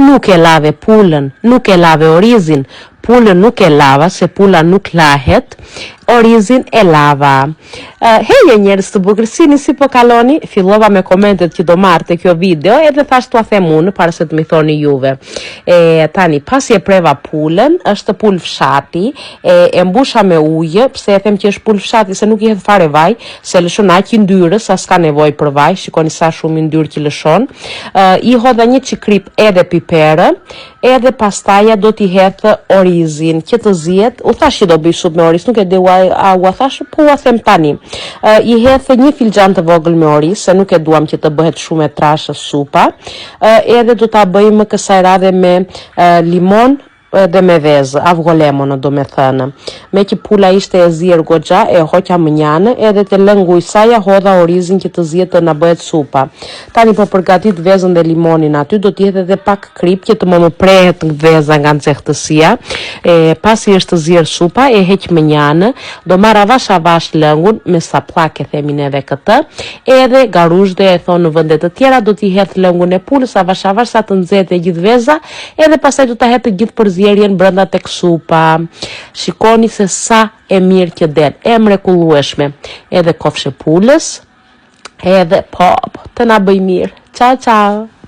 nuk e lave pulën, nuk e lave orizin, pulën nuk e lava, se pula nuk lahet, orizin e lava. Heje njerëz të bukur, si po kaloni? Fillova me komentet që do marrë kjo video, edhe thash t'ua them unë, para se të mi thoni juve. Tani, pasi e preva pulën, është pulë fshati, e mbusha me ujë, pse e them që është pulë fshati, se nuk i hedh fare vaj, se lëshon aq i ndyrës, sa s'ka nevojë për vaj, shikoni sa shumë i ndyrë që lëshon. I hodha një qikrip edhe piperë, edhe pastaja do t'i hedhë orizin, që të zihet, u thash që do bëj supë me oriz, nuk e di a u thash, po u them tani. I hedhë një filxhan të vogël me oriz, se nuk e duam që të bëhet shumë e trashë supa, edhe do ta bëjmë kësaj radhe me limon dhe me vezë, avgolemonë do me thënë. Me që pula ishte e zirë goxha, e hoqa më njanë, edhe të lëngu i saja hodha orizin që të zjetë të në bëhet supa. Tani po përgatit vezën dhe limonin aty, do t'jetë edhe pak krip që të më prehet veza nga nxehtësia. Pasi është zirë supa, e heq më njanë, do marr avash lëngun, me saplak e themin edhe këtë, edhe garushde e thonë në vëndet të tjera, do t'i hedh lëngun e pulës, avash sa të nxehtë e gjithë veza, edhe pastaj do ta hedh gjithë përzierjen brenda tek supa. Shikoni se sa e mirë që del, e mrekullueshme. Edhe kofshë pulës, edhe të na bëj mirë. Ciao ciao.